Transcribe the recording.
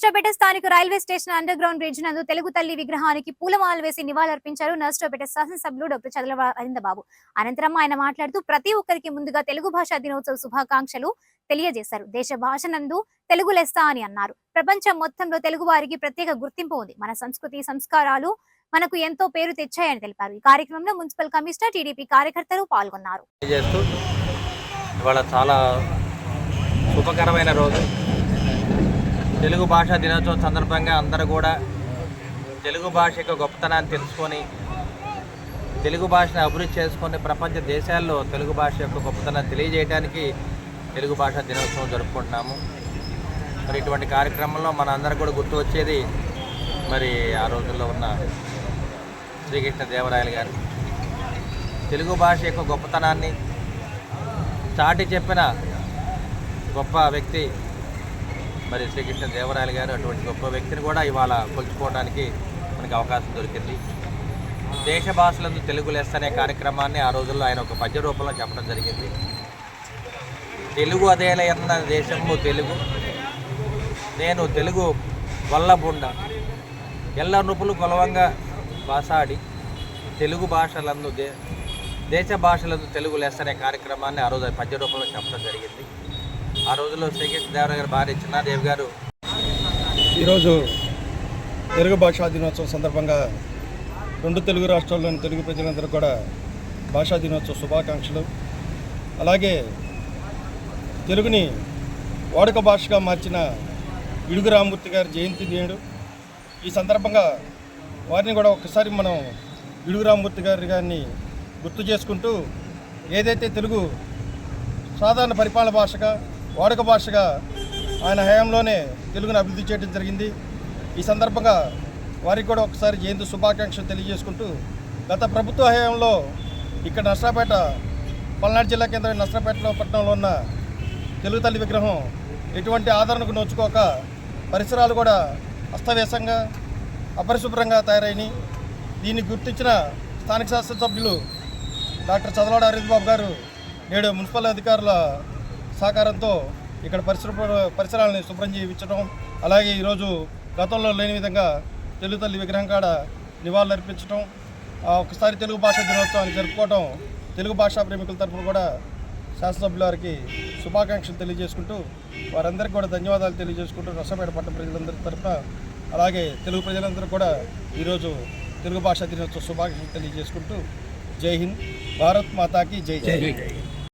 నర్సరావుపేట స్థానిక railway station under ground bridge నందు తెలుగు తల్లి విగ్రహానికి పూలమాలలు వేసి నివాళులర్పించారు నర్సరావుపేట శాసనసభ్యులు డాక్టర్ చదలవాడ అరవిందబాబు. అనంతరం ఆయన మాట్లాడుతూ ప్రతి ఒక్కరికి ముందుగా తెలుగు భాషా దినోత్సవ శుభాకాంక్షలు తెలియజేశారు. దేశ భాష నందు తెలుగు లెస్స అని అన్నారు. ప్రపంచం మొత్తంలో తెలుగు వారికి ప్రత్యేక గుర్తింపు ఉంది. మన సంస్కృతి సంస్కారాలు మనకు ఎంతో పేరు తెచ్చాయని తెలిపారు. ఈ కార్యక్రమంలో మున్సిపల్ కమిషనర్, టీడీపీ కార్యకర్తలు పాల్గొన్నారు. చాలా శుభకరమైన రోజు. తెలుగు భాషా దినోత్సవం సందర్భంగా అందరూ కూడా తెలుగు భాష యొక్క గొప్పతనాన్ని తెలుసుకొని తెలుగు భాషను అభివృద్ధి చేసుకొని ప్రపంచ దేశాల్లో తెలుగు భాష యొక్క గొప్పతనాన్ని తెలియజేయడానికి తెలుగు భాషా దినోత్సవం జరుపుకుంటున్నాము. మరి ఇటువంటి కార్యక్రమంలో మన అందరూ కూడా గుర్తు వచ్చేది మరి ఆ రోజుల్లో ఉన్న శ్రీకృష్ణ దేవరాయలు గారు తెలుగు భాష యొక్క గొప్పతనాన్ని చాటి చెప్పిన గొప్ప వ్యక్తి మరి శ్రీకృష్ణ దేవరాయలు గారు. అటువంటి గొప్ప వ్యక్తిని కూడా ఇవాళ కొలుచుకోవడానికి మనకి అవకాశం దొరికింది. దేశ భాషలందు తెలుగు లెస్స అనే కార్యక్రమాన్ని ఆ రోజుల్లో ఆయన ఒక పద్య రూపంలో చెప్పడం జరిగింది. తెలుగు అదేలయన్న దేశము తెలుగు, నేను తెలుగు వల్లబుండ ఎల్ల నృపులు కొలవంగా భాషాడి తెలుగు భాషలందు దేశ భాషలందు తెలుగు లెస్స అనే కార్యక్రమాన్ని ఆ రోజు పద్య రూపంలో చెప్పడం జరిగింది. ఆ రోజుల్లో శ్రీకృష్ణ దేవరాయ గారు భార్య చిన్నాదేవి గారు ఈరోజు తెలుగు భాషా దినోత్సవం సందర్భంగా రెండు తెలుగు రాష్ట్రాల్లోని తెలుగు ప్రజలందరూ కూడా భాషా దినోత్సవ శుభాకాంక్షలు. అలాగే తెలుగుని వాడుక భాషగా మార్చిన ఇడుగు రామమూర్తి గారి జయంతి నేడు. ఈ సందర్భంగా వారిని కూడా ఒకసారి మనం ఇడుగు రామమూర్తి గారిని గుర్తు చేసుకుంటూ ఏదైతే తెలుగు సాధారణ పరిపాలన భాషగా వాడుక భాషగా ఆయన హయాంలోనే తెలుగును అభివృద్ధి చేయడం జరిగింది. ఈ సందర్భంగా వారికి కూడా ఒకసారి జయంతి శుభాకాంక్షలు తెలియజేసుకుంటూ గత ప్రభుత్వ హయాంలో ఇక్కడ నర్సరావుపేట పల్నాడు జిల్లా కేంద్రం నర్సరావుపేటలో పట్టణంలో ఉన్న తెలుగు తల్లి విగ్రహం ఎటువంటి ఆదరణకు నోచుకోక పరిసరాలు కూడా అస్తవ్యస్తంగా అపరిశుభ్రంగా తయారైనాయి. దీన్ని గుర్తించిన స్థానిక శాసనసభ్యులు డాక్టర్ చదలవాడ అరవిందబాబు గారు నేడు మున్సిపల్ అధికారుల సహకారంతో ఇక్కడ పరిసరాలని శుభ్రం చేయించడం, అలాగే ఈరోజు గతంలో లేని విధంగా తెలుగు తల్లి విగ్రహం కాడ నివాళులు అర్పించడం, ఒకసారి తెలుగు భాషా దినోత్సవాన్ని జరుపుకోవడం తెలుగు భాషా ప్రేమికుల తరఫున కూడా శాసనసభ్యుల వారికి శుభాకాంక్షలు తెలియజేసుకుంటూ వారందరికీ కూడా ధన్యవాదాలు తెలియజేసుకుంటూ నర్సరావుపేట పట్టణ ప్రజలందరి తరఫున అలాగే తెలుగు ప్రజలందరూ కూడా ఈరోజు తెలుగు భాషా దినోత్సవ శుభాకాంక్షలు తెలియజేసుకుంటూ జై హింద్, భారత్ మాతాకి జై జై.